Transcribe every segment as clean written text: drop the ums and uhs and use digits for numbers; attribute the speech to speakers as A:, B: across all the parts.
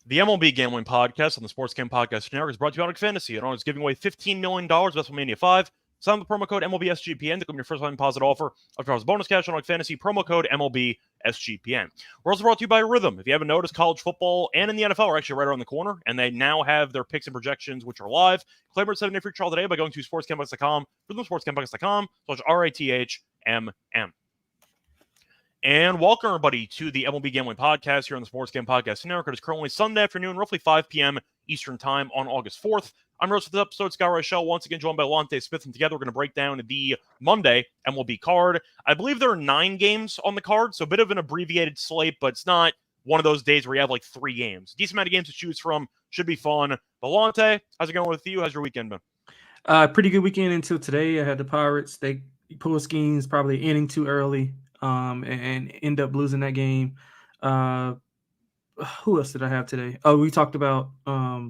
A: The MLB Gambling Podcast on the Sports Game Podcast Network is brought to you by Fantasy. And is giving away $15 million with WrestleMania 5. Sign up the promo code MLB SGPN to claim your first time deposit offer of bonus cash on Fantasy. Promo code MLB SGPN. We're also brought to you by Rhythm. If you haven't noticed, college football and in the NFL are actually right around the corner, and they now have their picks and projections, which are live. Claim your 7-day free trial today by going to sportscampus.com, rhythmsportscampus.com/RATHMM. And welcome, everybody, to the MLB Gambling Podcast here on the Sports Game Podcast Network. It is currently Sunday afternoon, roughly 5 p.m. Eastern Time on August 4th. I'm your host for this episode, Scott Reichel, once again joined by Lonte Smith, and together we're going to break down the Monday MLB card. I believe there are 9 games on the card, so a bit of an abbreviated slate, but it's not one of those days where you have like 3 games. Decent amount of games to choose from. Should be fun. But Lonte, how's it going with you? How's your weekend been?
B: Pretty good weekend until today. I had the Pirates. They pulled schemes, probably inning too early. And end up losing that game. Who else did I have today? Oh, we talked about I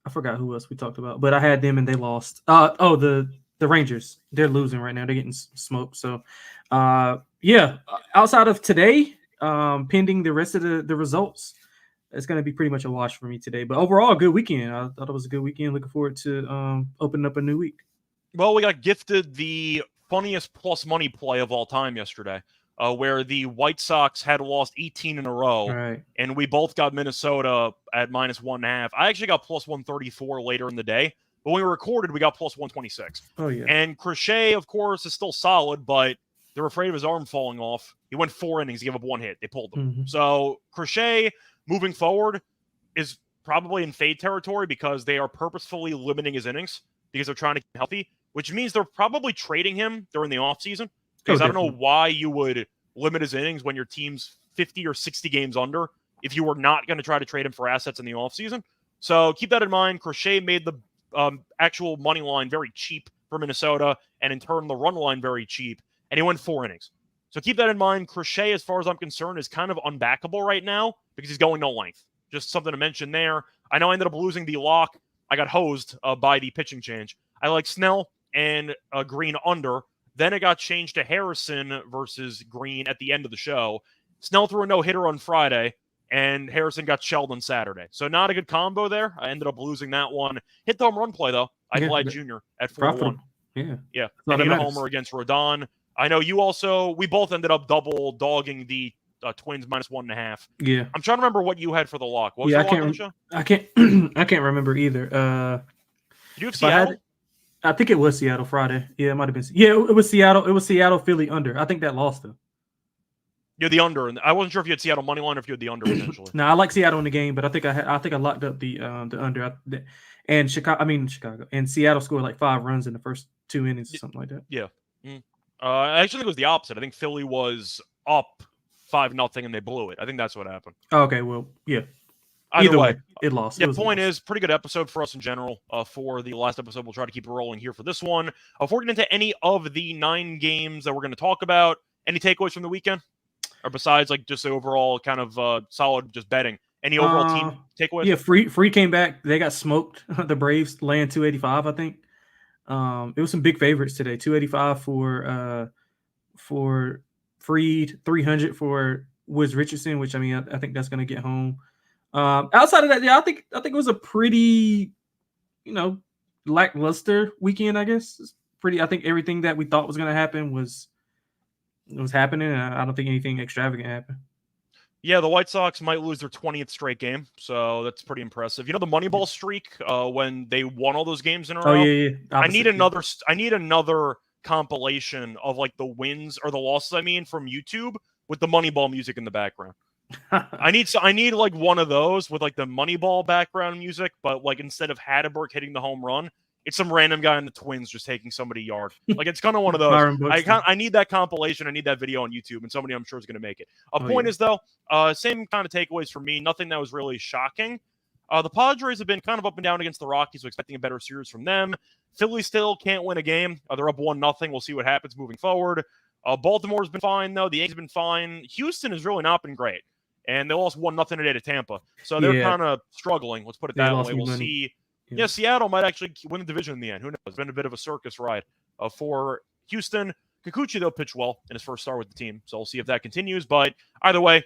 B: forgot who else we talked about, but I had them and they lost. The Rangers. They're losing right now. They're getting smoked. So outside of today, pending the rest of the results, it's going to be pretty much a wash for me today. But overall, a good weekend. I thought it was a good weekend. Looking forward to opening up a new week.
A: Well, we got gifted the funniest plus money play of all time yesterday, where the White Sox had lost 18 in a row,
B: right,
A: and we both got Minnesota at -1.5. I actually got plus 134 later in the day, but when we recorded, we got plus 126.
B: Oh, yeah.
A: And Crochet, of course, is still solid, but they're afraid of his arm falling off. He went 4 innings, he gave up 1 hit. They pulled him.
B: Mm-hmm.
A: So Crochet, moving forward, is probably in fade territory because they are purposefully limiting his innings because they're trying to keep him healthy, which means they're probably trading him during the offseason. Because I don't know why you would limit his innings when your team's 50 or 60 games under if you were not going to try to trade him for assets in the offseason. So keep that in mind. Crochet made the actual money line very cheap for Minnesota, and in turn the run line very cheap, and he went 4 innings. So keep that in mind. Crochet, as far as I'm concerned, is kind of unbackable right now because he's going no length. Just something to mention there. I know I ended up losing the lock. I got hosed by the pitching change. I like Snell and Green under. Then it got changed to Harrison versus Green at the end of the show. Snell threw a no-hitter on Friday, and Harrison got shelled on Saturday. So not a good combo there. I ended up losing that one. Hit the home run play, though. I Vlad Jr. at 4-1.
B: Yeah.
A: And he hit a homer against Rodon. I know you also, we both ended up double dogging the Twins -1.5.
B: Yeah.
A: I'm trying to remember what you had for the lock. What was your lock on the show?
B: I can't remember either.
A: Did you have Seattle?
B: I think it was Seattle Friday. Yeah, it might have been. Yeah, it was Seattle. It was Seattle Philly under. I think that lost them.
A: You're the under, and I wasn't sure if you had Seattle money line or if you had the under potentially.
B: No, I like Seattle in the game, but I think I locked up the under. And Chicago and Seattle scored like 5 runs in the first 2 innings or something like that.
A: Yeah. I actually think it was the opposite. I think Philly was up 5-0 and they blew it. I think that's what happened.
B: Okay, well, yeah.
A: Either way,
B: it lost.
A: Yeah, point is, pretty good episode for us in general. For the last episode, we'll try to keep it rolling here for this one. Before we get into any of the 9 games that we're going to talk about, any takeaways from the weekend? Or besides, like, just the overall kind of solid just betting? Any overall team takeaways?
B: Yeah, Free came back. They got smoked. The Braves laying 285, I think. It was some big favorites today. 285 for Freed, 300 for Woods Richardson, which, I mean, I think that's going to get home. Outside of that, yeah, I think it was a pretty, lackluster weekend, I guess. I think everything that we thought was going to happen was happening, and I don't think anything extravagant happened.
A: Yeah, the White Sox might lose their 20th straight game, so that's pretty impressive. You know the Moneyball streak when they won all those games in a row?
B: Oh, yeah.
A: I need another compilation of like the wins or the losses, from YouTube with the Moneyball music in the background. I need like one of those with like the Moneyball background music, but like instead of Hatteberg hitting the home run, it's some random guy in the Twins just taking somebody yard. Like it's kind of one of those. I need that compilation. I need that video on YouTube, and somebody I'm sure is going to make it. Point is though, same kind of takeaways for me. Nothing that was really shocking. The Padres have been kind of up and down against the Rockies, so expecting a better series from them. Philly still can't win a game. They're up 1-0. We'll see what happens moving forward. Baltimore's been fine though. The Yankees have been fine. Houston has really not been great, and they lost 1-0 today to Tampa, so they're kind of struggling. Let's put it that way. We'll see. Yeah, Seattle might actually win the division in the end. Who knows? It's been a bit of a circus ride for Houston. Kikuchi, though, pitched well in his first start with the team, so we'll see if that continues. But either way,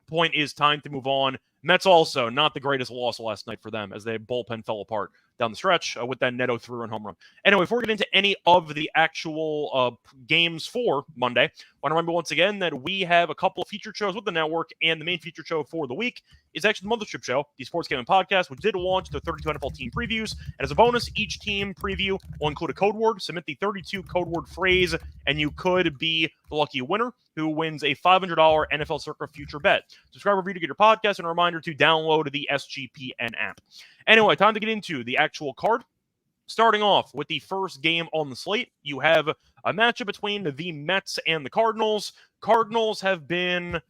A: point is time to move on. Mets also not the greatest loss last night for them as their bullpen fell apart down the stretch with that Neto 3-run home run. Anyway, before we get into any of the actual games for Monday, I want to remind you once again that we have a couple of featured shows with the network, and the main featured show for the week is actually the Mothership Show, the Sports Gaming Podcast, which did launch their 32 NFL team previews. And as a bonus, each team preview will include a code word. Submit the 32 code word phrase, and you could be the lucky winner who wins a $500 NFL Circa future bet. Subscribe, review to get your podcast, and a reminder to download the SGPN app. Anyway, time to get into the actual card. Starting off with the first game on the slate, you have a matchup between the Mets and the Cardinals. Cardinals have been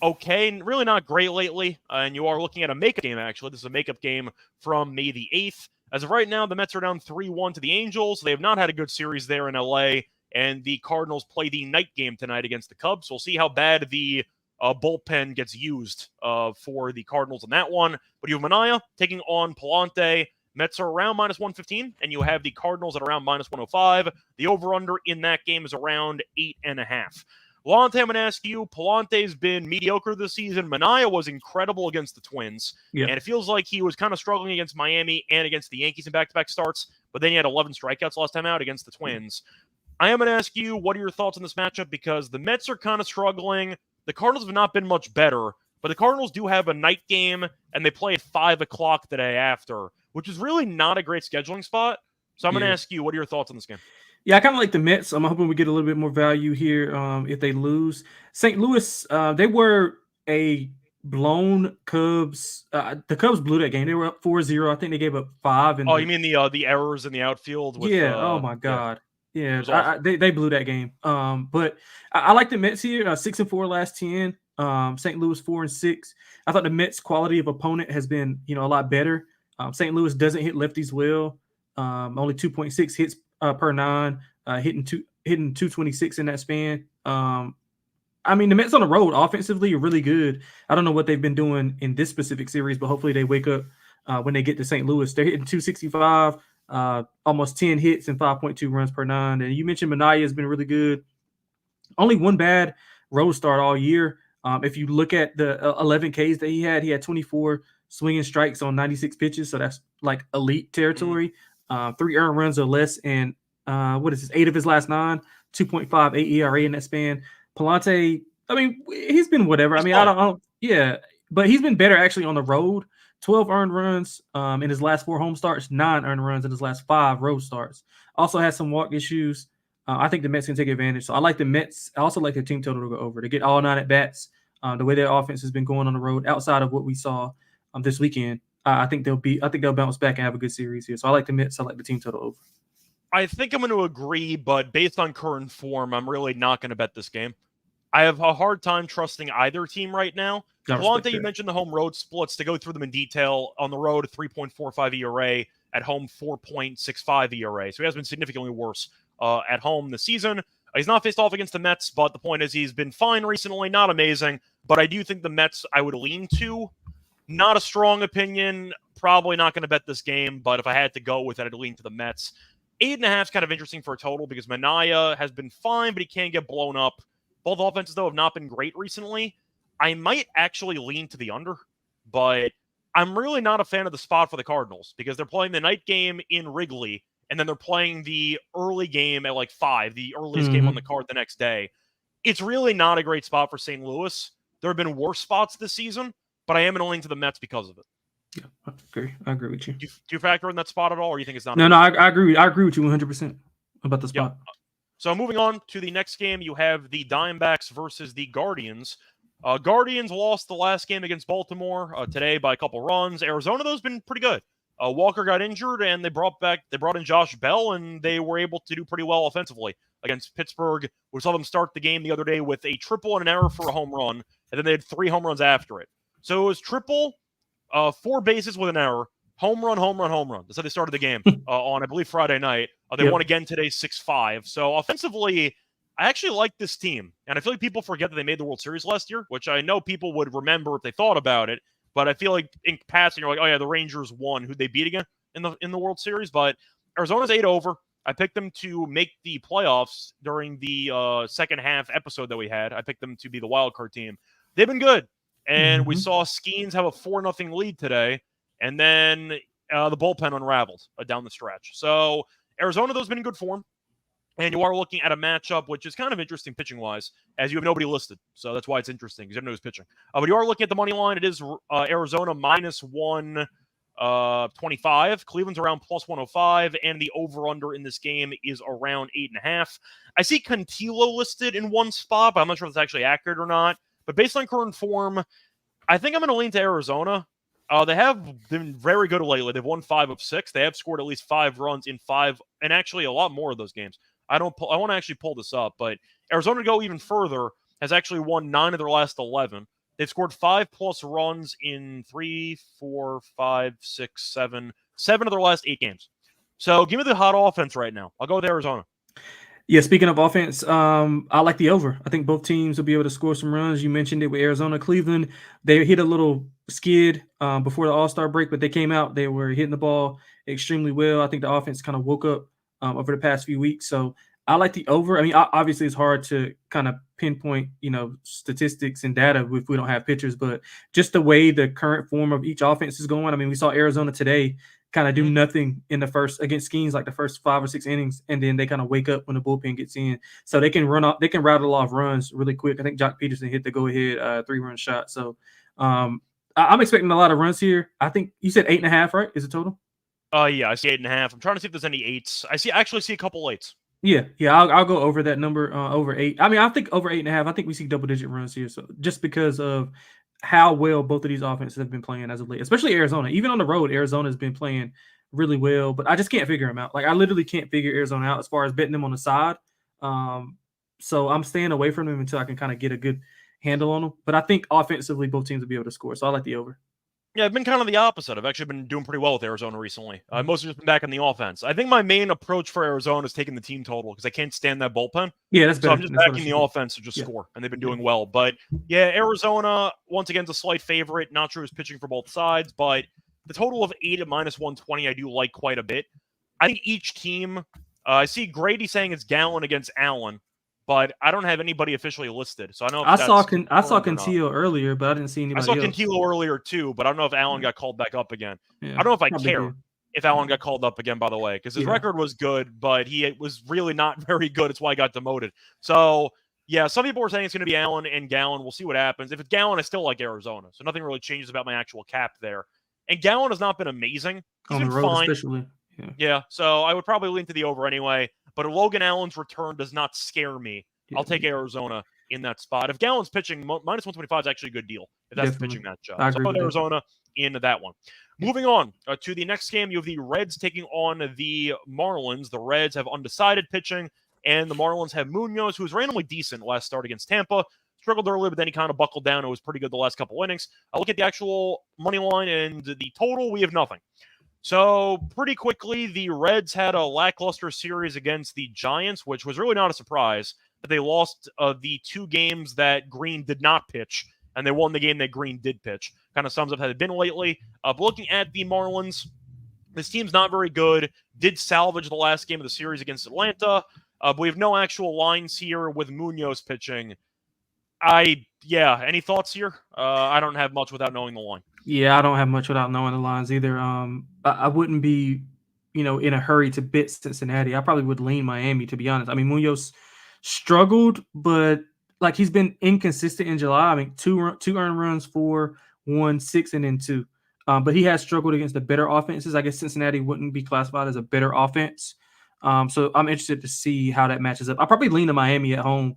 A: okay, really not great lately, and you are looking at a makeup game, actually. This is a makeup game from May the 8th. As of right now, the Mets are down 3-1 to the Angels. They have not had a good series there in LA, and the Cardinals play the night game tonight against the Cubs. So we'll see how bad the bullpen gets used for the Cardinals in that one. But you have Manaea taking on Palante. Mets are around minus 115, and you have the Cardinals at around minus 105. The over-under in that game is around 8.5. Lonte, I'm going to ask you, Palante's been mediocre this season. Manaea was incredible against the Twins, and it feels like he was kind of struggling against Miami and against the Yankees in back-to-back starts, but then he had 11 strikeouts last time out against the Twins. I am going to ask you, what are your thoughts on this matchup? Because the Mets are kind of struggling. The Cardinals have not been much better, but the Cardinals do have a night game, and they play at 5 o'clock the day after, which is really not a great scheduling spot. So I'm going to ask you, what are your thoughts on this game?
B: Yeah, I kind of like the Mets. I'm hoping we get a little bit more value here if they lose. St. Louis, they were a blown Cubs. The Cubs blew that game. They were up 4-0. I think they gave up 5. And
A: you mean the errors in the outfield? With,
B: oh, my God. Yeah, they blew that game. But I like the Mets here. 6-4 last 10. St. Louis 4-6. I thought the Mets' quality of opponent has been, a lot better. St. Louis doesn't hit lefties well. Only 2.6 hits per 9, hitting 226 in that span. I mean, the Mets on the road offensively are really good. I don't know what they've been doing in this specific series, but hopefully they wake up when they get to St. Louis. They're hitting 265, almost 10 hits and 5.2 runs per 9. And you mentioned Manaea has been really good. Only one bad road start all year. If you look at the 11 Ks that he had 24 swinging strikes on 96 pitches, so that's like elite territory. 3 earned runs or less, and 8 of his last 9, 2.58 ERA in that span. Palante, I mean, he's been whatever. I mean, but he's been better actually on the road. 12 earned runs in his last 4 home starts, 9 earned runs in his last 5 road starts. Also has some walk issues. I think the Mets can take advantage. So I like the Mets. I also like the team total to go over. To get all 9 at bats, the way their offense has been going on the road outside of what we saw this weekend. I think they'll bounce back and have a good series here. So I like the Mets. I like the team total over.
A: I think I'm going to agree, but based on current form, I'm really not going to bet this game. I have a hard time trusting either team right now. Lonte, you mentioned the home road splits. To go through them in detail, on the road, 3.45 ERA, at home, 4.65 ERA. So he has been significantly worse at home this season. He's not faced off against the Mets, but the point is he's been fine recently, not amazing. But I do think the Mets I would lean to. Not a strong opinion. Probably not going to bet this game, but if I had to go with it, I'd lean to the Mets. 8.5 is kind of interesting for a total because Manaea has been fine, but he can get blown up. Both offenses, though, have not been great recently. I might actually lean to the under, but I'm really not a fan of the spot for the Cardinals because they're playing the night game in Wrigley, and then they're playing the early game at like 5, the earliest game on the card the next day. It's really not a great spot for St. Louis. There have been worse spots this season, but I am going to lean to the Mets because of it.
B: Yeah, I agree with you.
A: Do you factor in that spot at all, or you think it's not?
B: No, I agree. I agree with you 100% about the spot.
A: Yep. So moving on to the next game, you have the Diamondbacks versus the Guardians. Guardians lost the last game against Baltimore today by a couple runs. Arizona, though, has been pretty good. Walker got injured, and they brought in Josh Bell, and they were able to do pretty well offensively against Pittsburgh. We saw them start the game the other day with a triple and an error for a home run, and then they had 3 home runs after it. So it was triple, 4 bases with an error, home run, home run, home run. That's how they started the game on, I believe, Friday night. They won again today 6-5. So offensively, I actually like this team. And I feel like people forget that they made the World Series last year, which I know people would remember if they thought about it. But I feel like in passing, you're like, oh yeah, the Rangers won. Who'd they beat again in the World Series? But Arizona's 8 over. I picked them to make the playoffs during the second half episode that we had. I picked them to be the wild card team. They've been good. And we saw Skeens have a 4-0 lead today, and then the bullpen unraveled down the stretch. So Arizona, though, has been in good form. And you are looking at a matchup which is kind of interesting pitching-wise, as you have nobody listed. So that's why it's interesting, because you don't know who's pitching. But you are looking at the money line. It is Arizona minus 125. Cleveland's around plus 105, and the over-under in this game is around 8.5. I see Cantillo listed in one spot, but I'm not sure if that's actually accurate or not. But based on current form, I think I'm going to lean to Arizona. They have been very good lately. They've won 5 of 6. They have scored at least 5 runs in 5, and actually a lot more of those games. I want to actually pull this up, but Arizona, to go even further, has actually won 9 of their last 11. They've scored 5+ runs in 3, 4, 5, 6, 7 of their last 8 games. So give me the hot offense right now. I'll go with Arizona.
B: Yeah, speaking of offense, I like the over. I think both teams will be able to score some runs. You mentioned it with Arizona. Cleveland, they hit a little skid before the All-Star break, but they came out. They were hitting the ball extremely well. I think the offense kind of woke up over the past few weeks. So I like the over. I mean, obviously it's hard to kind of pinpoint, statistics and data if we don't have pitchers, but just the way the current form of each offense is going. I mean, we saw Arizona today kind of do nothing in the first against Skeens, like the first 5 or 6 innings, and then they kind of wake up when the bullpen gets in. So they can rattle off runs really quick. I think Jock Peterson hit the go-ahead 3-run shot. So I'm expecting a lot of runs here. I think you said 8.5, right? Is it total?
A: Yeah, I see 8.5. I'm trying to see if there's any 8s. I actually see a couple 8s.
B: Yeah, I'll go over that number, over 8. I mean, I think over 8.5. I think we see double-digit runs here. So just because of how well both of these offenses have been playing as of late, especially Arizona. Even on the road, Arizona has been playing really well, but I just can't figure them out. Like, I literally can't figure Arizona out as far as betting them on the side. So I'm staying away from them until I can kind of get a good handle on them. But I think offensively, both teams will be able to score. So I like the over.
A: Yeah, I've been kind of the opposite. I've actually been doing pretty well with Arizona recently. Mostly just been back in the offense. I think my main approach for Arizona is taking the team total because I can't stand that bullpen.
B: Yeah, that's better.
A: So I'm just backing the offense to just score, and they've been doing well. But yeah, Arizona, once again, is a slight favorite. Not sure who's pitching for both sides, but the total of 8 at minus 120 I do like quite a bit. I think each team, I see Grady saying it's Gallen against Allen, but I don't have anybody officially listed. So I don't know if
B: I saw Cantillo earlier, but I didn't see anybody else.
A: I saw Cantillo earlier too, but I don't know if Allen got called back up again.
B: Yeah,
A: I don't know if I care if Allen got called up again, by the way, because his record was good, but he was really not very good. It's why he got demoted. So, yeah, some people are saying it's going to be Allen and Gallen. We'll see what happens. If it's Gallen, I still like Arizona. So nothing really changes about my actual cap there. And Gallen has not been amazing. He's
B: on
A: been
B: the road,
A: fine.
B: especially.
A: Yeah, so I would probably lean to the over anyway. But Logan Allen's return does not scare me. I'll take Arizona in that spot. If Gallen's pitching, minus 125 is actually a good deal if that's the pitching matchup. So I'll put Arizona in that one. Moving on to the next game, you have the Reds taking on the Marlins. The Reds have undecided pitching, and the Marlins have Munoz, who was randomly decent last start against Tampa. Struggled early, but then he kind of buckled down. It was pretty good the last couple innings. I look at the actual money line and the total. We have nothing. So pretty quickly, the Reds had a lackluster series against the Giants, which was really not a surprise. They lost the 2 games that Green did not pitch, and they won the game that Green did pitch. Kind of sums up how they've been lately. But looking at the Marlins, this team's not very good. Did salvage the last game of the series against Atlanta, but we have no actual lines here with Munoz pitching. Any thoughts here? I don't have much without knowing the line.
B: Yeah, I don't have much without knowing the lines either. I wouldn't be, in a hurry to bet Cincinnati. I probably would lean Miami, to be honest. I mean, Munoz struggled, but like he's been inconsistent in July. I mean, 2 earned runs, 4, 1, 6, and then 2. But he has struggled against the better offenses. I guess Cincinnati wouldn't be classified as a better offense. So I'm interested to see how that matches up. I'll probably lean to Miami at home.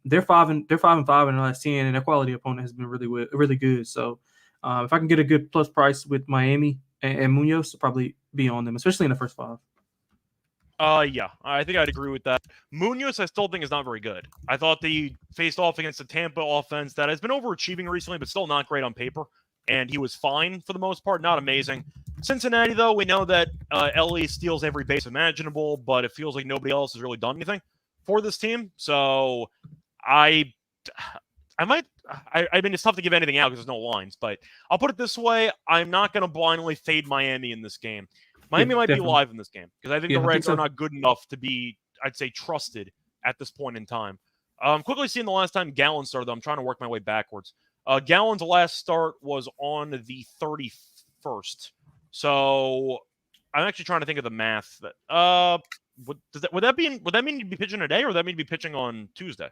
B: They're 5 and 5 in the last 10, and their quality opponent has been really good. So if I can get a good plus price with Miami and Munoz, I'll probably be on them, especially in the first 5.
A: Yeah, I think I'd agree with that. Munoz, I still think, is not very good. I thought they faced off against the Tampa offense that has been overachieving recently, but still not great on paper. And he was fine for the most part, not amazing. Cincinnati, though, we know that Ellie steals every base imaginable, but it feels like nobody else has really done anything for this team. So I mean, it's tough to give anything out because there's no lines, but I'll put it this way. I'm not going to blindly fade Miami in this game. Miami might be live in this game because I think the Reds are not good enough to be, I'd say, trusted at this point in time. Quickly seeing the last time Gallen started, though, I'm trying to work my way backwards. Gallen's last start was on the 31st. So I'm actually trying to think of the math. Would that mean he'd be pitching today, or would that mean he'd be pitching on Tuesday?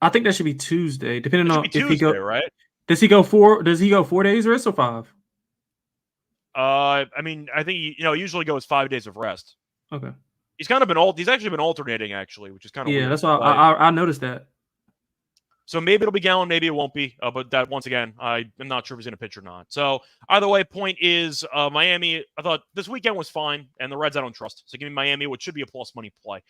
B: I think that should be Tuesday, depending on
A: if he go right.
B: Does he go 4 days rest or 5?
A: I mean, I think he usually goes 5 days of rest.
B: Okay.
A: He's actually been alternating, actually, which is kind of weird.
B: That's why I noticed that.
A: So maybe it'll be Gallen, maybe it won't be. But that, once again, I'm not sure if he's going to pitch or not. So either way, point is Miami, I thought this weekend was fine, and the Reds I don't trust. So give me Miami, which should be a plus money play.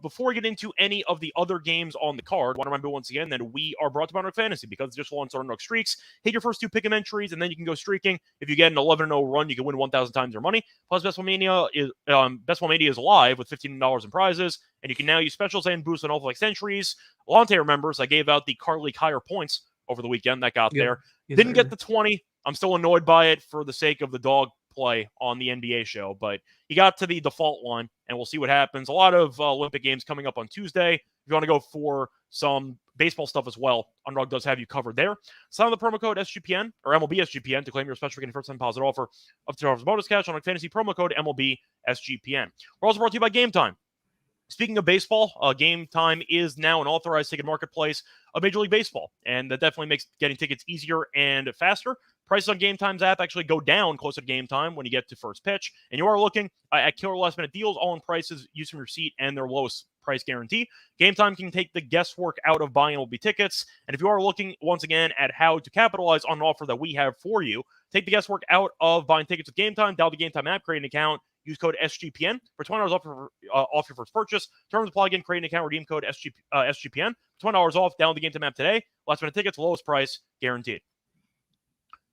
A: Before we get into any of the other games on the card, I want to remind you once again that we are brought to Underdog Fantasy because just launched our Underdog Streaks. Hit your first 2 pick 'em entries, and then you can go streaking. If you get an 11-0 run, you can win 1,000 times your money. Plus, Best Ball Mania is live with $15 in prizes, and you can now use specials and boosts on all flex entries. Lonte remembers I gave out the Card League higher points over the weekend. That got there. Didn't get the 20. I'm still annoyed by it for the sake of the dog play on the NBA show, but he got to the default line, and we'll see what happens. A lot of Olympic Games coming up on Tuesday. If you want to go for some baseball stuff as well, Underdog does have you covered there. Sign on the promo code SGPN or MLB SGPN to claim your special getting first-time deposit offer of $2 bonus cash on Fantasy promo code MLB SGPN. We're also brought to you by Game Time. Speaking of baseball, Game Time is now an authorized ticket marketplace of Major League Baseball, and that definitely makes getting tickets easier and faster. Prices on Game Time's app actually go down closer to game time when you get to first pitch, and you are looking at killer last-minute deals, all-in prices, use from your seat, and their lowest price guarantee. Game Time can take the guesswork out of buying MLB tickets, and if you are looking, once again, at how to capitalize on an offer that we have for you, take the guesswork out of buying tickets with Game Time, download the Game Time app, create an account, use code SGPN for $20 off your first purchase. Terms apply again, create an account, redeem code SGPN. $20 off, download the Game Time app today. Last minute tickets, lowest price, guaranteed.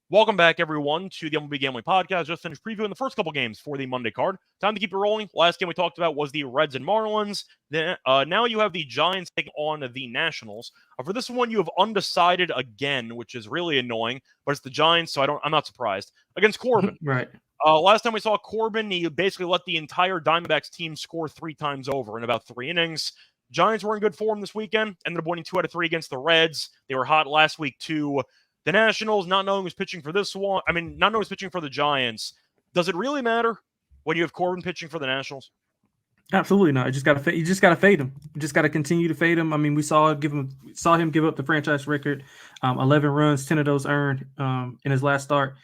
A: Welcome back, everyone, to the MLB Gambling Podcast. Just finished previewing the first couple games for the Monday card. Time to keep it rolling. Last game we talked about was the Reds and Marlins. Then, now you have the Giants taking on the Nationals. For this one, you have undecided again, which is really annoying, but it's the Giants, so I'm not surprised. Against Corbin.
B: Right.
A: Last time we saw Corbin, he basically let the entire Diamondbacks team score 3 times over in about 3 innings. Giants were in good form this weekend, ended up winning 2 out of 3 against the Reds. They were hot last week, too. The Nationals, not knowing who's pitching for this one, not knowing who's pitching for the Giants. Does it really matter when you have Corbin pitching for the Nationals?
B: Absolutely not. You just got to fade him. You just got to continue to fade him. I mean, we saw him give up the franchise record, 11 runs, 10 of those earned in his last start.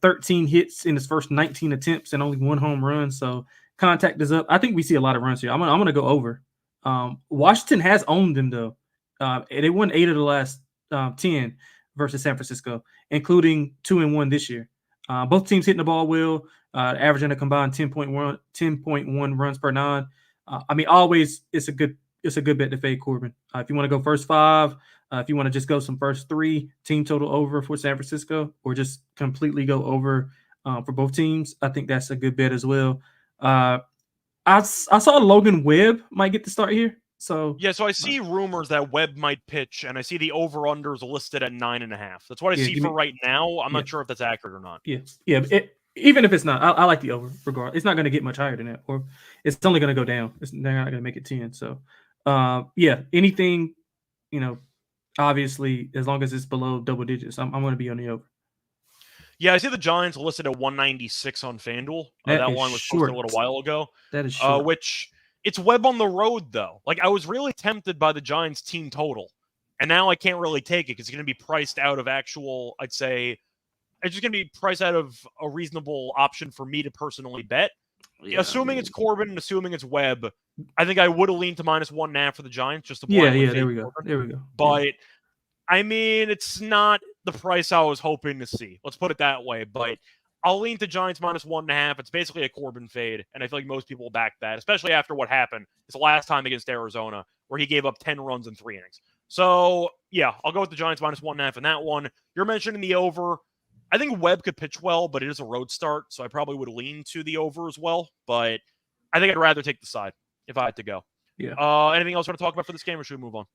B: 13 hits in his first 19 attempts and only 1 home run. So contact is up. I think we see a lot of runs here. I'm gonna go over. Washington has owned them though. They won 8 of the last 10 versus San Francisco, including 2-1 this year. Both teams hitting the ball well, averaging a combined 10.1 runs per 9. Always it's a good bet to fade Corbin. If you want to go first 5, if you want to just go some first 3, team total over for San Francisco, or just completely go over for both teams, I think that's a good bet as well. I saw Logan Webb might get the start here. So
A: I see rumors that Webb might pitch, and I see the over-unders listed at 9.5. That's what I see for right now. I'm not sure if that's accurate or not.
B: Even if it's not, I like the over regardless. It's not going to get much higher than that, or it's only going to go down. They're not going to make it 10. So, anything, obviously, as long as it's below double digits, I'm going to be on the over.
A: Yeah, I see the Giants listed at 196 on FanDuel. That line was posted a little while ago.
B: That is short.
A: Which it's Webb on the road, though. Like, I was really tempted by the Giants team total, and now I can't really take it because it's going to be priced out of actual, I'd say, it's just going to be priced out of a reasonable option for me to personally bet. Yeah, assuming it's Corbin and assuming it's Webb, I think I would have leaned to -1.5 for the Giants just to
B: there we go. There we go.
A: But it's not the price I was hoping to see. Let's put it that way. But I'll lean to Giants -1.5. It's basically a Corbin fade, and I feel like most people will back that, especially after what happened his last time against Arizona, where he gave up 10 runs in 3 innings. So, yeah, I'll go with the Giants -1.5 in that one. You're mentioning the over. I think Webb could pitch well, but it is a road start, so I probably would lean to the over as well. But I think I'd rather take the side if I had to go.
B: Yeah.
A: Anything else you want to talk about for this game, or should we move on?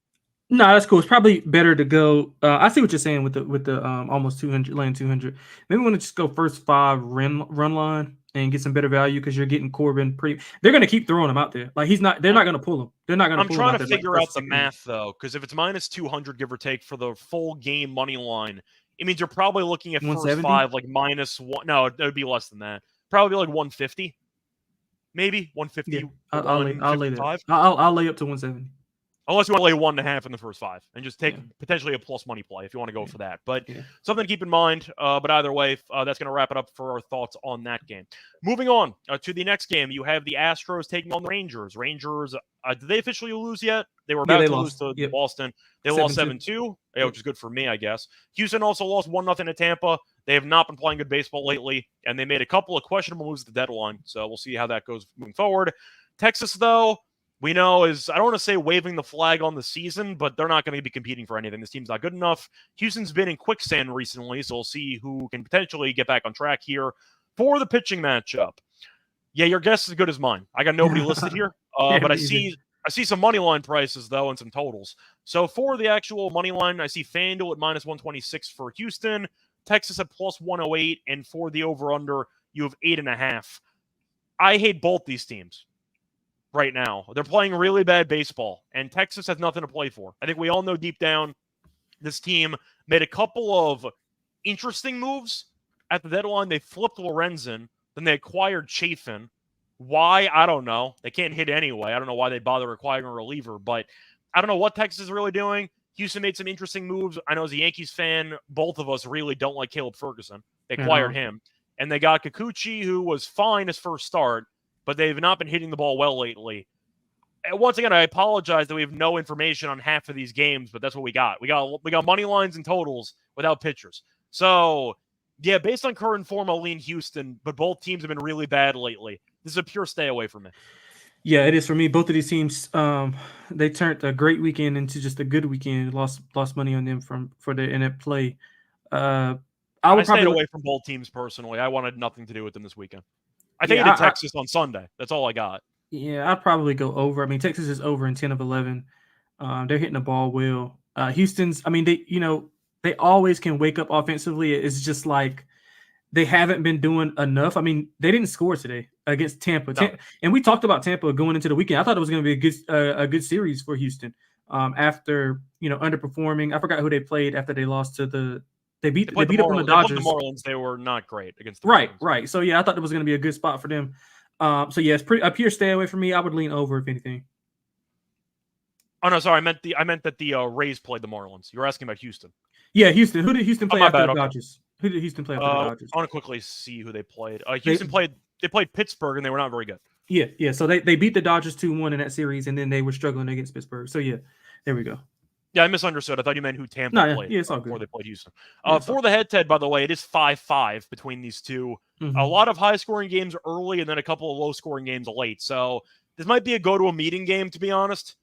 B: No, that's cool. It's probably better to go. I see what you're saying with the almost 200, laying 200. Maybe we want to just go first 5 run line. and get some better value because you're getting Corbin pretty. They're going to keep throwing him out there. Like they're not going to pull him. They're not going to pull him out there.
A: I'm trying to figure out the math though, because if it's minus 200 give or take for the full game money line, it means you're probably looking at first 5 like minus 1. No, it would be less than that. Probably like 150, maybe 150.
B: Yeah, I'll lay that. I'll lay up to 170.
A: Unless you want to lay 1.5 in the first 5 and just take potentially a plus money play if you want to go for that. But something to keep in mind. But either way, that's going to wrap it up for our thoughts on that game. Moving on to the next game, you have the Astros taking on the Rangers. Rangers, did they officially lose yet? They were about to lose to Boston. They lost 7-2, which is good for me, I guess. Houston also lost 1-0 to Tampa. They have not been playing good baseball lately, and they made a couple of questionable moves at the deadline. So we'll see how that goes moving forward. Texas, though, we know is, I don't want to say waving the flag on the season, but they're not going to be competing for anything. This team's not good enough. Houston's been in quicksand recently, so we'll see who can potentially get back on track here for the pitching matchup. Yeah, your guess is as good as mine. I got nobody listed here, but I see some money line prices, though, and some totals. So for the actual money line, I see FanDuel at minus 126 for Houston, Texas at plus 108, and for the over-under, you have 8.5. I hate both these teams right now. They're playing really bad baseball, and Texas has nothing to play for. I think we all know deep down this team made a couple of interesting moves at the deadline. They flipped Lorenzen, then they acquired Chafin. Why? I don't know. They can't hit anyway. I don't know why they bother acquiring a reliever, but I don't know what Texas is really doing. Houston made some interesting moves. I know as a Yankees fan, both of us really don't like Caleb Ferguson. They acquired him, and they got Kikuchi, who was fine his first start, but they've not been hitting the ball well lately. And once again, I apologize that we have no information on half of these games, but that's what we got. We got money lines and totals without pitchers. So, yeah, based on current form, I'll lean Houston, but both teams have been really bad lately. This is a pure stay away from me.
B: Yeah, it is for me. Both of these teams, they turned a great weekend into just a good weekend. Lost money on them for the in-app play. I
A: stayed away from both teams personally. I wanted nothing to do with them this weekend. I think it's Texas on Sunday. That's all I got.
B: Yeah, I'd probably go over. I mean, Texas is over in 10 of 11. They're hitting the ball well. Houston's, I mean, they always can wake up offensively. It's just like they haven't been doing enough. I mean, they didn't score today against Tampa.
A: No.
B: And we talked about Tampa going into the weekend. I thought it was going to be a good series for Houston. After, underperforming. I forgot who they played after they lost to they beat up on the Dodgers.
A: The Marlins, they were not great against the Marlins.
B: Right. So yeah, I thought it was going to be a good spot for them. So yeah, it's a pure stay away for me. I would lean over if anything.
A: Oh no, sorry. I meant that the Rays played the Marlins. You were asking about Houston.
B: Yeah, Houston. Who did Houston play after the Dodgers? Who did Houston play after the Dodgers?
A: I want to quickly see who they played. Houston played Pittsburgh, and they were not very good.
B: Yeah. So they beat the Dodgers 2-1 in that series, and then they were struggling against Pittsburgh. So yeah, there we go.
A: Yeah, I misunderstood. I thought you meant who Tampa played
B: it's all good.
A: Before they played Houston. For the head-to-head, by the way, it is 5-5 between these two.
B: Mm-hmm.
A: A lot of high-scoring games early and then a couple of low-scoring games late. So this might be a go-to-a-meeting game, to be honest.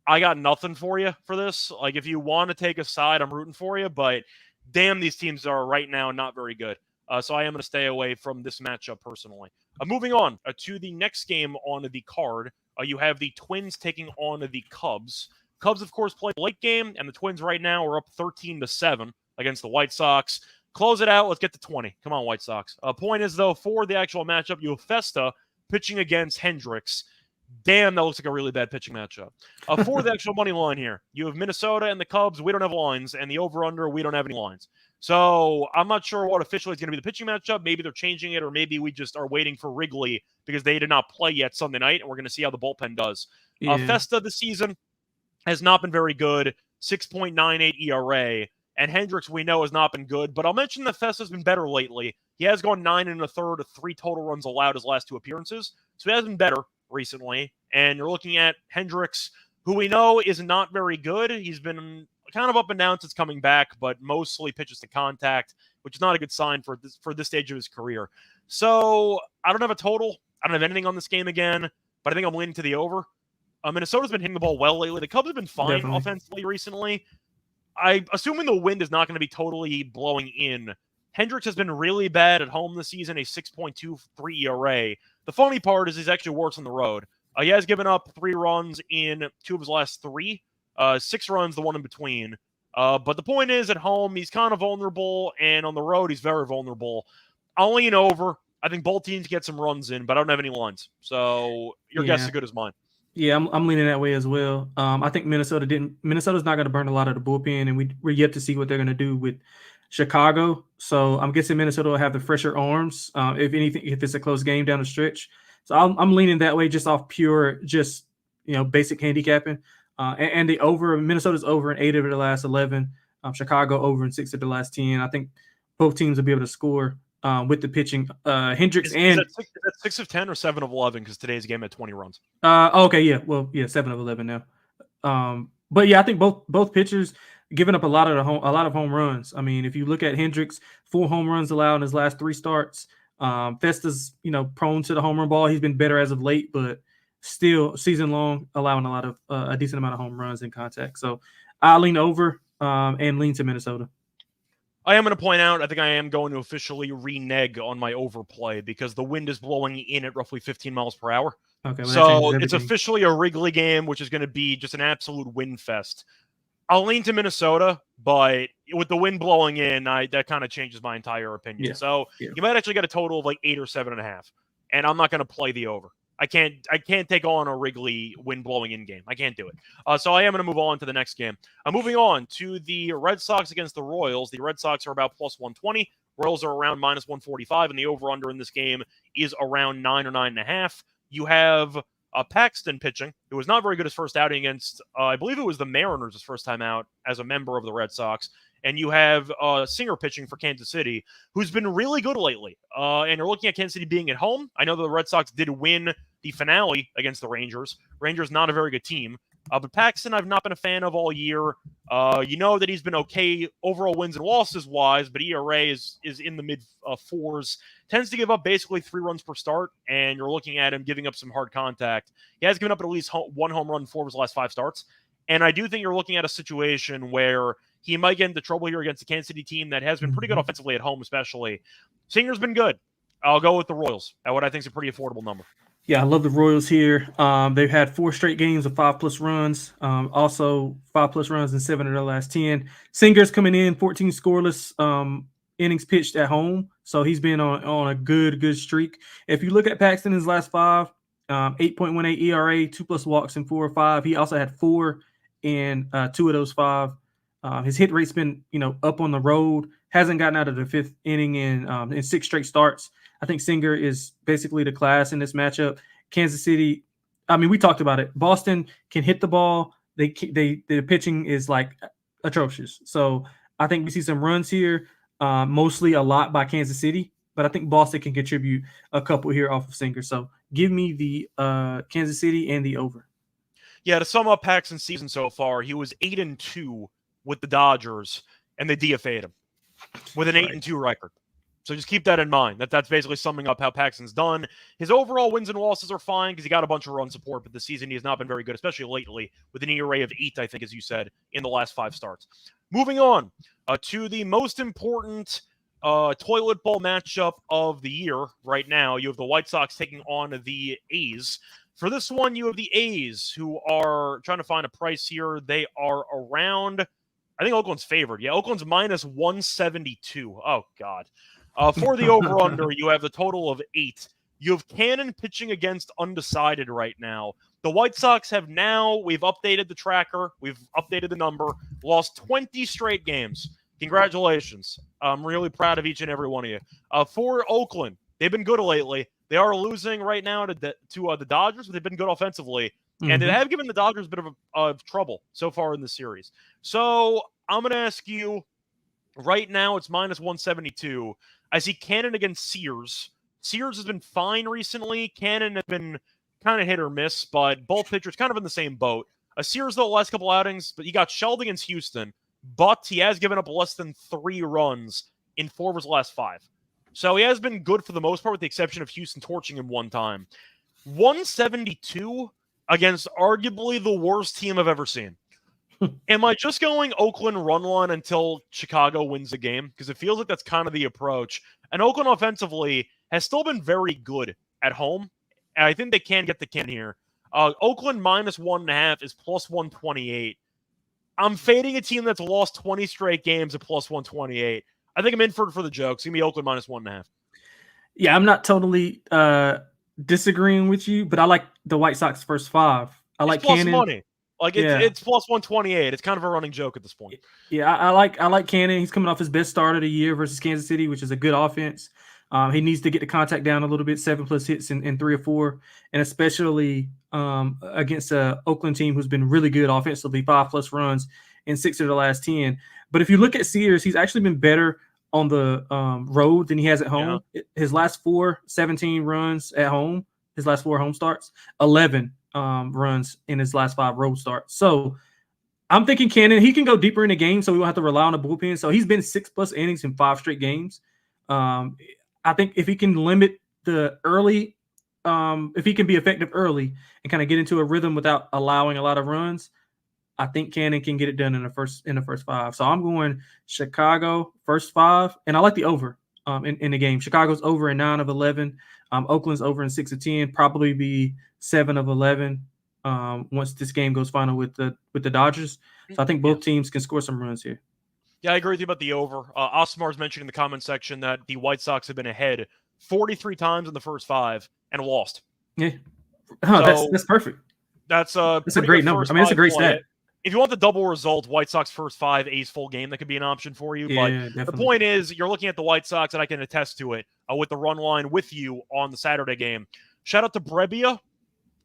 A: I got nothing for you for this. Like, if you want to take a side, I'm rooting for you. But, damn, these teams are right now not very good. So I am going to stay away from this matchup personally. Moving on to the next game on the card, you have the Twins taking on the Cubs. Cubs, of course, played late game, and the Twins right now are up 13-7 against the White Sox. Close it out. Let's get to 20. Come on, White Sox. Point is, though, for the actual matchup, you have Festa pitching against Hendricks. Damn, that looks like a really bad pitching matchup. For the actual money line here, you have Minnesota and the Cubs. We don't have lines, and the over-under, we don't have any lines. So I'm not sure what officially is going to be the pitching matchup. Maybe they're changing it, or maybe we just are waiting for Wrigley because they did not play yet Sunday night, and we're going to see how the bullpen does.
B: Yeah.
A: Festa this season has not been very good, 6.98 ERA, and Hendricks we know has not been good, but I'll mention that Festa's been better lately. He has gone 9 1/3 to 3 total runs allowed his last 2 appearances, so he has been better recently, and you're looking at Hendricks, who we know is not very good. He's been kind of up and down since coming back, but mostly pitches to contact, which is not a good sign for this stage of his career. So I don't have a total. I don't have anything on this game again, but I think I'm leaning to the over. Minnesota's been hitting the ball well lately. The Cubs have been fine offensively recently. Assuming the wind is not going to be totally blowing in, Hendricks has been really bad at home this season, a 6.23 ERA. The funny part is he's actually worse on the road. He has given up 3 runs in 2 of his last 3. 6 runs, the one in between. But the point is, at home, he's kind of vulnerable, and on the road, he's very vulnerable. I'll lean over. I think both teams get some runs in, but I don't have any lines. So your guess is as good as mine.
B: Yeah, I'm leaning that way as well. I think Minnesota's not going to burn a lot of the bullpen, and we're yet to see what they're going to do with Chicago. So I'm guessing Minnesota will have the fresher arms, if anything, if it's a close game down the stretch. So I'm leaning that way just off pure, basic handicapping. And the over, Minnesota's over in 8 of the last 11. Chicago over in 6 of the last 10. I think both teams will be able to score with the pitching. Hendricks
A: is that 6 of 10 or 7 of 11? Because today's game had 20 runs.
B: Okay, yeah. Well, yeah, 7 of 11 now. But yeah, I think both pitchers giving up a lot of home runs. I mean, if you look at Hendricks, 4 home runs allowed in his last 3 starts. Festa's prone to the home run ball. He's been better as of late, but still season long allowing a decent amount of home runs in contact. So I lean over and lean to Minnesota.
A: I am going to point out, I think I am going to officially renege on my overplay because the wind is blowing in at roughly 15 miles per hour.
B: Okay, well,
A: so it's officially a Wrigley game, which is going to be just an absolute wind fest. I'll lean to Minnesota, but with the wind blowing in, that kind of changes my entire opinion.
B: Yeah.
A: So you might actually get a total of like 8 or 7.5, and I'm not going to play the over. I can't take on a Wrigley wind blowing in game. I can't do it. So I am going to move on to the next game. I'm moving on to the Red Sox against the Royals. The Red Sox are about plus 120. Royals are around minus 145, and the over-under in this game is around 9 or 9.5. You have Paxton pitching, who was not very good his first outing against, I believe it was the Mariners his first time out as a member of the Red Sox. And you have Singer pitching for Kansas City, who's been really good lately. And you're looking at Kansas City being at home. I know that the Red Sox did win the finale against the Rangers. Rangers, not a very good team. But Paxton, I've not been a fan of all year. You know that he's been okay overall wins and losses wise, but ERA is in the mid 4s. Tends to give up basically 3 runs per start, and you're looking at him giving up some hard contact. He has given up at least 1 home run in 4 of his last 5 starts. And I do think you're looking at a situation where he might get into trouble here against the Kansas City team that has been pretty good offensively at home, especially. Singer's been good. I'll go with the Royals at what I think is a pretty affordable number.
B: Yeah, I love the Royals here. They've had 4 straight games of 5+ runs. Also 5+ runs in 7 of their last 10. Singer's coming in 14 scoreless innings pitched at home. So he's been on a good streak. If you look at Paxton in his last 5, 8.18 ERA, 2+ walks in 4 or 5. He also had 4 in 2 of those 5. His hit rate's been, up on the road. Hasn't gotten out of the 5th inning in 6 straight starts. I think Singer is basically the class in this matchup. Kansas City, I mean, we talked about it. Boston can hit the ball. The pitching is like atrocious. So I think we see some runs here, mostly a lot by Kansas City, but I think Boston can contribute a couple here off of Singer. So give me the Kansas City and the over.
A: Yeah, to sum up Paxton's season so far, he was 8-2 with the Dodgers, and they DFA'd him with an 8-2 record. So just keep that in mind. That's basically summing up how Paxton's done. His overall wins and losses are fine because he got a bunch of run support, but this season he has not been very good, especially lately, with an ERA of 8, I think, as you said, in the last 5 starts. Moving on to the most important toilet bowl matchup of the year right now. You have the White Sox taking on the A's. For this one, you have the A's, who are trying to find a price here. They are around, I think Oakland's favored. Yeah, Oakland's minus 172. Oh, God. For the over-under, you have the total of 8. You have Cannon pitching against undecided right now. The White Sox have now, we've updated the tracker, we've updated the number, lost 20 straight games. Congratulations. I'm really proud of each and every one of you. For Oakland, they've been good lately. They are losing right now to the Dodgers, but they've been good offensively. Mm-hmm. And they have given the Dodgers a bit of trouble so far in the series. So I'm going to ask you, right now it's minus 172. I see Cannon against Sears. Sears has been fine recently. Cannon has been kind of hit or miss, but both pitchers kind of in the same boat. Sears, though, the last couple outings, but he got shelled against Houston, but he has given up less than 3 runs in 4 of his last 5. So he has been good for the most part, with the exception of Houston torching him one time. 172 against arguably the worst team I've ever seen. Am I just going Oakland run line until Chicago wins the game? Because it feels like that's kind of the approach. And Oakland offensively has still been very good at home. And I think they can get the can here. Oakland minus 1.5 is plus 128. I'm fading a team that's lost 20 straight games at plus 128. I think I'm in for the jokes. Give me Oakland minus 1.5.
B: Yeah, I'm not totally disagreeing with you, but I like the White Sox first 5. I
A: It's
B: like
A: plus
B: Cannon.
A: money. Like
B: Yeah.
A: it's plus 128. It's kind of a running joke at this point.
B: Yeah, I like Cannon. He's coming off his best start of the year versus Kansas City, which is a good offense. He needs to get the contact down a little bit, 7+ hits in 3 or 4, and especially against a Oakland team who's been really good offensively, 5+ runs in 6 of the last 10. But if you look at Sears, he's actually been better on the road than he has at home.
A: Yeah.
B: His last 4, 17 runs at home. His last 4 home starts, 11 runs in his last 5 road starts. So I'm thinking Cannon, he can go deeper in the game, so we won't have to rely on the bullpen. So he's been 6+ innings in 5 straight games. I think if he can limit the early, if he can be effective early and kind of get into a rhythm without allowing a lot of runs, I think Cannon can get it done in the first 5. So I'm going Chicago first 5, and I like the over in the game. Chicago's over in 9 of 11. Oakland's over in 6 of 10. Probably be 7 of 11 once this game goes final with the Dodgers. So I think both teams can score some runs here.
A: Yeah, I agree with you about the over. Osmar's mentioned in the comment section that the White Sox have been ahead 43 times in the first 5 and lost.
B: Yeah, so that's perfect.
A: That's a
B: great number. I mean, it's a great stat.
A: If you want the double result, White Sox first 5, A's full game, that could be an option for you.
B: Yeah,
A: but
B: definitely.
A: The point is, you're looking at the White Sox, and I can attest to it with the run line with you on the Saturday game. Shout out to Brebbia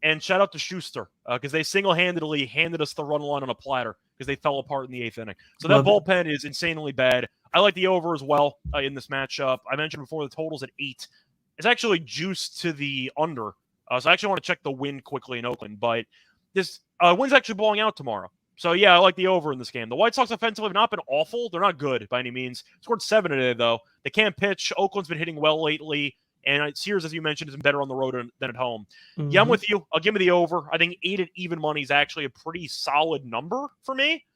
A: and shout out to Schuster because they single-handedly handed us the run line on a platter because they fell apart in the 8th inning. So that bullpen is insanely bad. I like the over as well in this matchup. I mentioned before the total's at 8. It's actually juiced to the under. So I actually want to check the win quickly in Oakland. But this wind's actually blowing out tomorrow. So, yeah, I like the over in this game. The White Sox offensively have not been awful. They're not good by any means. Scored 7 today, though. They can't pitch. Oakland's been hitting well lately. And Sears, as you mentioned, has been better on the road than at home. Mm-hmm. Yeah, I'm with you. I'll give me the over. I think 8 at even money is actually a pretty solid number for me.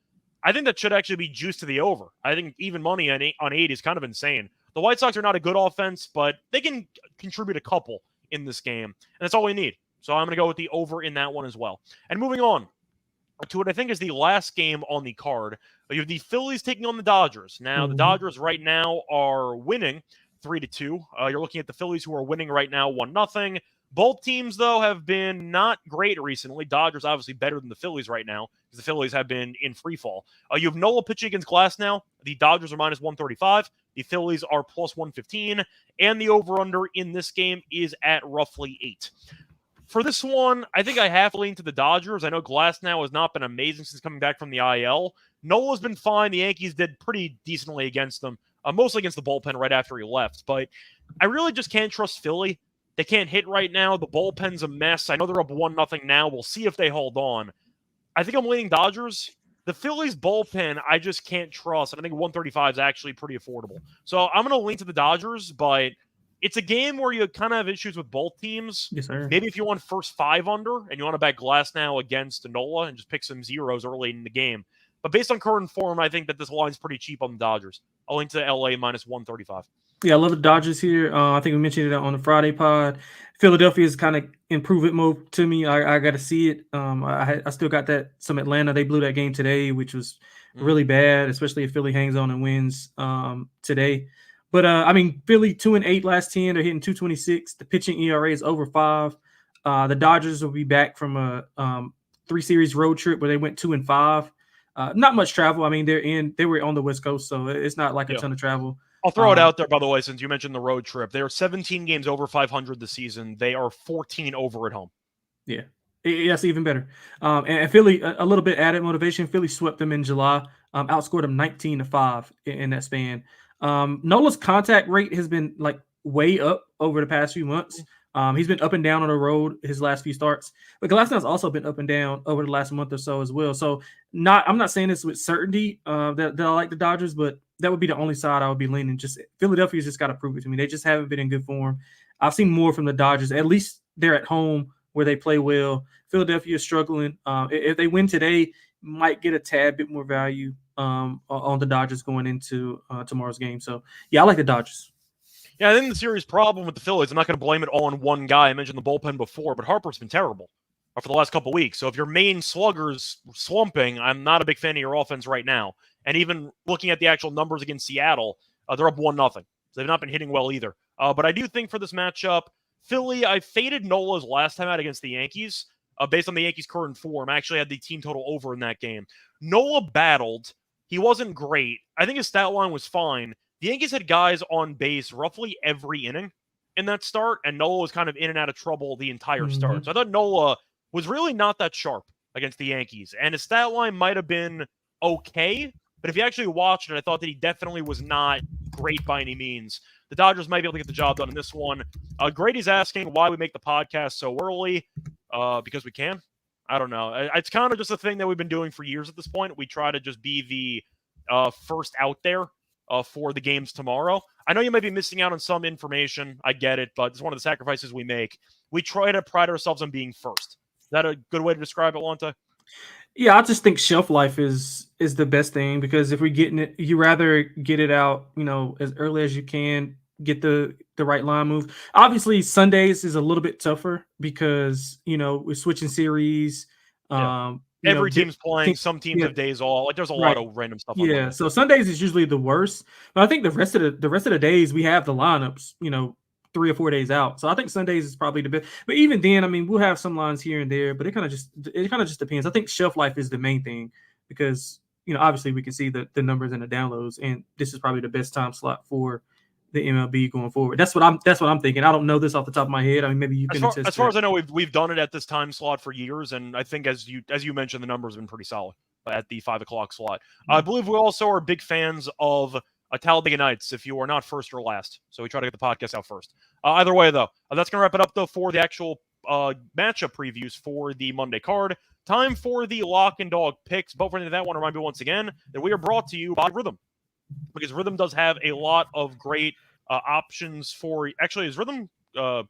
A: I think that should actually be juiced to the over. I think even money on 8 is kind of insane. The White Sox are not a good offense, but they can contribute a couple in this game. And that's all we need. So I'm going to go with the over in that one as well. And moving on to what I think is the last game on the card. You have the Phillies taking on the Dodgers. Now, the Dodgers right now are winning 3-2. You're looking at the Phillies, who are winning right now 1-0. Both teams, though, have been not great recently. Dodgers obviously better than the Phillies right now because the Phillies have been in free fall. You have Nola pitching against Glass now. The Dodgers are minus 135. The Phillies are plus 115. And the over-under in this game is at roughly 8. For this one, I think I have to lean to the Dodgers. I know Glass now has not been amazing since coming back from the IL. Nola's been fine. The Yankees did pretty decently against them, mostly against the bullpen right after he left. But I really just can't trust Philly. They can't hit right now. The bullpen's a mess. I know they're up 1-0 now. We'll see if they hold on. I think I'm leaning Dodgers. The Phillies bullpen, I just can't trust. And I think 135 is actually pretty affordable. So I'm going to lean to the Dodgers, but it's a game where you kind of have issues with both teams.
B: Yes, sir.
A: Maybe if you want first 5 under and you want to bet Glass now against Nola and just pick some zeros early in the game. But based on current form, I think that this line's pretty cheap on the Dodgers. I'll link to LA minus 135.
B: Yeah, I love the Dodgers here. I think we mentioned it on the Friday pod. Philadelphia's kind of improvement mode to me. I got to see it. I still got some Atlanta. They blew that game today, which was really bad, especially if Philly hangs on and wins today. But, I mean, Philly 2-8 last 10. They're hitting 226. The pitching ERA is over 5. The Dodgers will be back from a 3-series road trip where they went 2-5. Not much travel. I mean, they were on the West Coast, so it's not like a ton of travel.
A: I'll throw it out there, by the way, since you mentioned the road trip. They are 17 games over 500 this season. They are 14 over at home.
B: Yeah. That's even better. And Philly, a little bit added motivation. Philly swept them in July, outscored them 19-5 in that span. Nola's contact rate has been like way up over the past few months. He's been up and down on the road his last few starts, but Glasnow's also been up and down over the last month or so as well. So I'm not saying this with certainty that I like the Dodgers, but that would be the only side I would be leaning. Just Philadelphia's just got to prove it to me. They just haven't been in good form. I've seen more from the Dodgers. At least they're at home where they play well. Philadelphia is struggling. If they win today, might get a tad bit more value on the Dodgers going into tomorrow's game. So, yeah, I like the Dodgers.
A: Yeah, I think the serious problem with the Phillies, I'm not going to blame it all on one guy. I mentioned the bullpen before, but Harper's been terrible for the last couple of weeks. So if your main slugger's slumping, I'm not a big fan of your offense right now. And even looking at the actual numbers against Seattle, they're up 1-0. So they've not been hitting well either. But I do think for this matchup, Philly, I faded Nola's last time out against the Yankees. Based on the Yankees' current form, I actually had the team total over in that game. Nola battled. He wasn't great. I think his stat line was fine. The Yankees had guys on base roughly every inning in that start, and Nola was kind of in and out of trouble the entire start. So I thought Nola was really not that sharp against the Yankees, and his stat line might have been okay, but if you actually watched it, I thought that he definitely was not great by any means. The Dodgers might be able to get the job done in this one. Grady's asking why we make the podcast so early. Because we can. I don't know. It's kind of just a thing that we've been doing for years at this point. We try to just be the first out there for the games tomorrow. I know you might be missing out on some information. I get it, but it's one of the sacrifices we make. We try to pride ourselves on being first. Is that a good way to describe it, Lonte?
B: Yeah, I just think shelf life is the best thing, because if we're getting it, you rather get it out, as early as you can, get the right line move. Obviously, Sundays is a little bit tougher because, we're switching series.
A: Yeah. Every team's playing. Some teams have days off. Like, there's a lot of random stuff.
B: Yeah, so Sundays is usually the worst. But I think the rest of the days we have the lineups, 3 or 4 days out. So I think Sundays is probably the best. But even then, I mean, we'll have some lines here and there, but it kind of just depends. I think shelf life is the main thing because, obviously we can see the numbers and the downloads, and this is probably the best time slot for the MLB going forward. That's what I'm thinking. I don't know this off the top of my head. I mean, maybe you can.
A: As far as I know, we've done it at this time slot for years, and I think as you mentioned, the numbers have been pretty solid at the 5 o'clock slot. I believe we also are big fans of Talladega Nights, if you are not first or last. So we try to get the podcast out first. Either way, though, that's going to wrap it up, though, for the actual matchup previews for the Monday card. Time for the lock and dog picks. But for that, I want to remind you once again that we are brought to you by Rhythm, because Rhythm does have a lot of great options for. Actually, is Rhythm? No,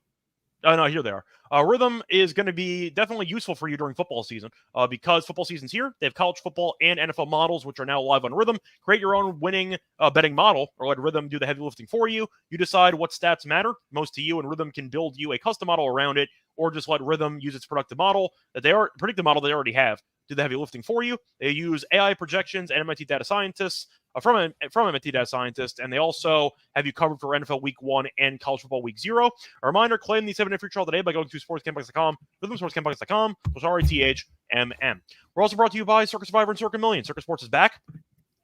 A: here they are. Rhythm is going to be definitely useful for you during football season because football season's here. They have college football and NFL models, which are now live on Rhythm. Create your own winning betting model or let Rhythm do the heavy lifting for you. You decide what stats matter most to you, and Rhythm can build you a custom model around it, or just let Rhythm use its predictive model that they already have, do the heavy lifting for you. They use AI projections and MIT data scientists from MIT data scientists, and they also have you covered for NFL Week 1 and College Football Week 0. A reminder, claim the 7-day free trial today by going to sportscampus.com, rhythmsportscampus.com, RITHMM. We're also brought to you by Circus Survivor and Circuit Millions. Circus Sports is back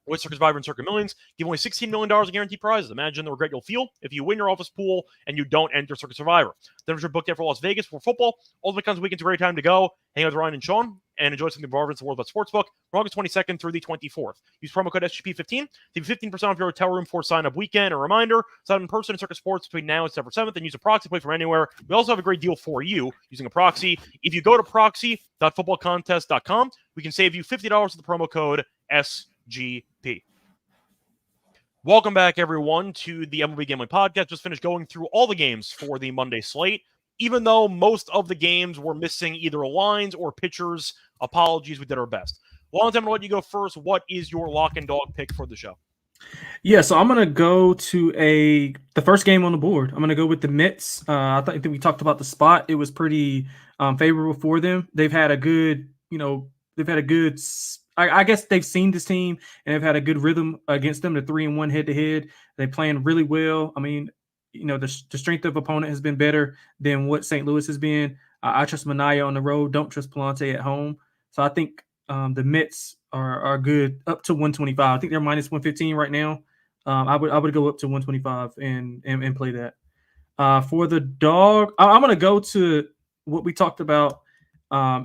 A: with Circus Survivor and Circuit Millions, giving away $16 million in guaranteed prizes. Imagine the regret you'll feel if you win your office pool and you don't enter Circus Survivor. Then you're booked out for Las Vegas for football. Ultimate Cons weekend's a great time to go. Hang out with Ryan and Sean and enjoy something more in the world of sportsbook from August 22nd through the 24th. Use promo code SGP15 to get 15% off your hotel room for sign-up weekend. A reminder, sign up in person at Circus Sports between now and September 7th and use a proxy play from anywhere. We also have a great deal for you using a proxy. If you go to proxy.footballcontest.com, we can save you $50 with the promo code SGP. Welcome back, everyone, to the MLB Gambling Podcast. Just finished going through all the games for the Monday slate. Even though most of the games were missing either lines or pitchers, apologies, we did our best. Lonte, I'm going to let you go first. What is your lock and dog pick for the show?
B: Yeah, so I'm going to go to the first game on the board. I'm going to go with the Mets. I think we talked about the spot. It was pretty favorable for them. They've had a good, I guess they've seen this team and they've had a good rhythm against them. The 3-1 head-to-head. They're playing really well. I mean, the strength of opponent has been better than what St. Louis has been. I trust Manaea on the road. Don't trust Palante at home. So I think the Mets are good up to 125. I think they're minus 115 right now. I would go up to 125 and play that. For the dog, I'm going to go to what we talked about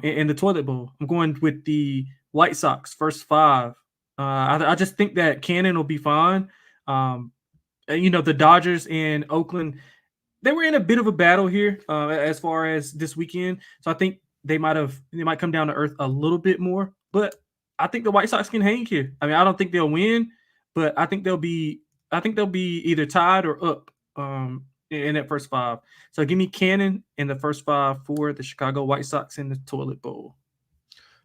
B: in the toilet bowl. I'm going with the White Sox first 5. I just think that Cannon will be fine. The Dodgers and Oakland, they were in a bit of a battle here as far as this weekend. So I think they might come down to earth a little bit more. But I think the White Sox can hang here. I mean, I don't think they'll win, but I think they'll be either tied or up in that first 5. So give me Cannon in the first 5 for the Chicago White Sox in the toilet bowl.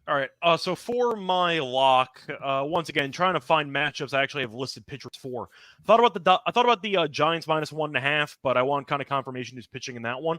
A: All right. So for my lock, once again, trying to find matchups I actually have listed pitchers for. I thought about the Giants minus 1.5, but I want kind of confirmation who's pitching in that one.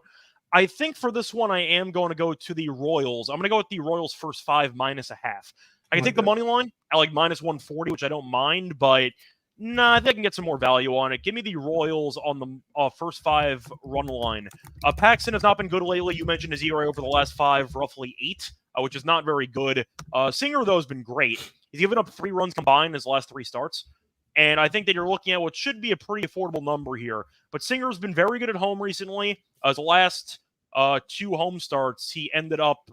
A: I think for this one, I am going to go to the Royals. I'm going to go with the Royals first 5 minus 0.5. I can take the money line at like minus 140, which I don't mind, but Nah, I think I can get some more value on it. Give me the Royals on the first 5 run line. Paxton has not been good lately. You mentioned his ERA over the last 5, roughly 8, which is not very good. Singer, though, has been great. He's given up 3 runs combined in his last 3 starts. And I think that you're looking at what should be a pretty affordable number here. But Singer's been very good at home recently. His last 2 home starts, he ended up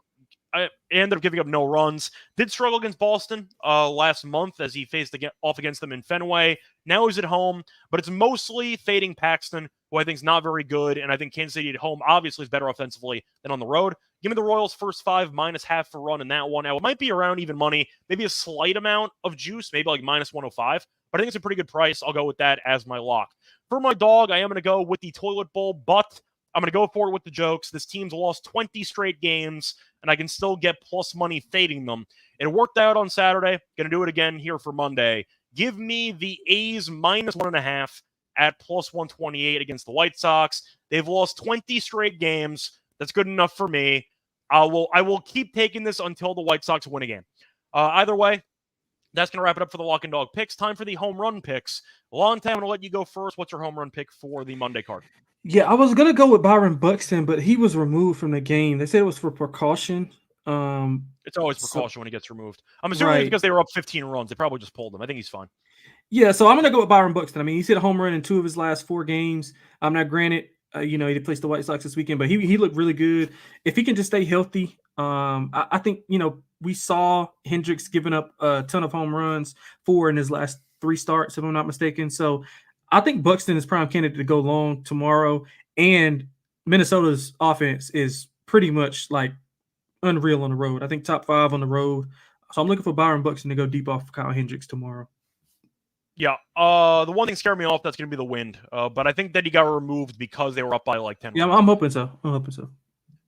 A: giving up no runs. Did struggle against Boston last month as he faced off against them in Fenway. Now he's at home, but it's mostly fading Paxton, who I think is not very good, and I think Kansas City at home obviously is better offensively than on the road. Give me the Royals first 5 minus half for run in that one. Now, it might be around even money, maybe a slight amount of juice, maybe like minus 105, but I think it's a pretty good price. I'll go with that as my lock. For my dog, I am going to go with the toilet bowl, but I'm going to go for it with the jokes. This team's lost 20 straight games, and I can still get plus money fading them. It worked out on Saturday. Going to do it again here for Monday. Give me the A's minus 1.5 at plus 128 against the White Sox. They've lost 20 straight games. That's good enough for me. I will keep taking this until the White Sox win a game. Either way, that's going to wrap it up for the Lock and Dog picks. Time for the home run picks. Long time. I'm going to let you go first. What's your home run pick for the Monday card?
B: Yeah, I was gonna go with Byron Buxton, but he was removed from the game. They said it was for precaution.
A: It's always precaution when he gets removed. I'm assuming it's because they were up 15 runs. They probably just pulled him. I think he's fine.
B: Yeah, so I'm gonna go with Byron Buxton. I mean, he's hit a home run in 2 of his last 4 games. Now, granted, he placed the White Sox this weekend, but he looked really good. If he can just stay healthy, I think we saw Hendricks giving up a ton of home runs, 4 in his last 3 starts, if I'm not mistaken. So I think Buxton is prime candidate to go long tomorrow, and Minnesota's offense is pretty much like unreal on the road. I think top 5 on the road. So I'm looking for Byron Buxton to go deep off Kyle Hendricks tomorrow.
A: Yeah, the one thing scared me off, that's going to be the wind. But I think that he got removed because they were up by like 10
B: Yeah,
A: runs.
B: I'm hoping so.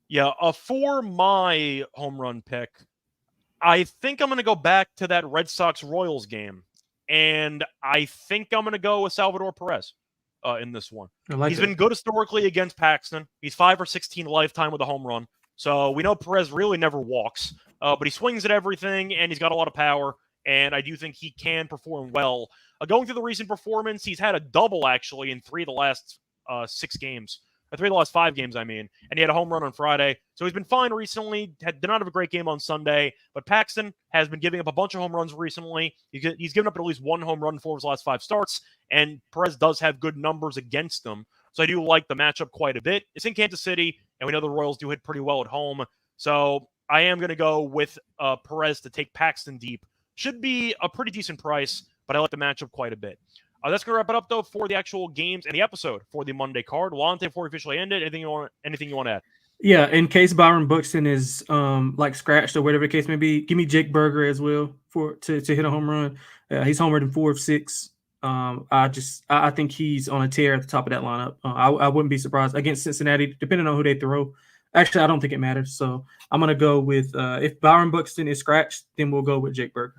A: Yeah, for my home run pick, I think I'm going to go back to that Red Sox-Royals game. And I think I'm going to go with Salvador Perez in this one. He's been good historically against Paxton. He's 5 for 16 lifetime with a home run. So we know Perez really never walks. But he swings at everything, and he's got a lot of power. And I do think he can perform well. Going through the recent performance, he's had a double, actually, in 3 of the last 6 games. 3 of the last 5 games, I mean. And he had a home run on Friday. So he's been fine recently. Did not have a great game on Sunday. But Paxton has been giving up a bunch of home runs recently. He's given up at least 1 home run for his last 5 starts. And Perez does have good numbers against them. So I do like the matchup quite a bit. It's in Kansas City, and we know the Royals do hit pretty well at home. So I am going to go with Perez to take Paxton deep. Should be a pretty decent price, but I like the matchup quite a bit. That's going to wrap it up, though, for the actual games and the episode for the Monday card. Lonte, before we officially end it, anything you want to add?
B: Yeah, in case Byron Buxton is like scratched or whatever the case may be, give me Jake Berger as well to hit a home run. He's homered in 4 of 6. I think he's on a tear at the top of that lineup. I wouldn't be surprised against Cincinnati, depending on who they throw. Actually, I don't think it matters. So I'm going to go with if Byron Buxton is scratched, then we'll go with Jake Berger.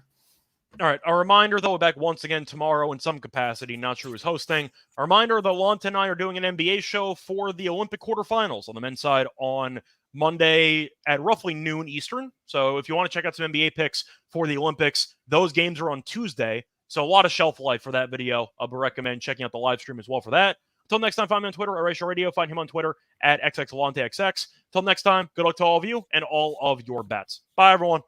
A: All right, a reminder, though, we're back once again tomorrow in some capacity. Not sure who's hosting. A reminder, though, Lonte and I are doing an NBA show for the Olympic quarterfinals on the men's side on Monday at roughly noon Eastern. So if you want to check out some NBA picks for the Olympics, those games are on Tuesday. So a lot of shelf life for that video. I would recommend checking out the live stream as well for that. Until next time, find me on Twitter at Reichel Radio. Find him on Twitter at XXLonteXX. Until next time, good luck to all of you and all of your bets. Bye, everyone.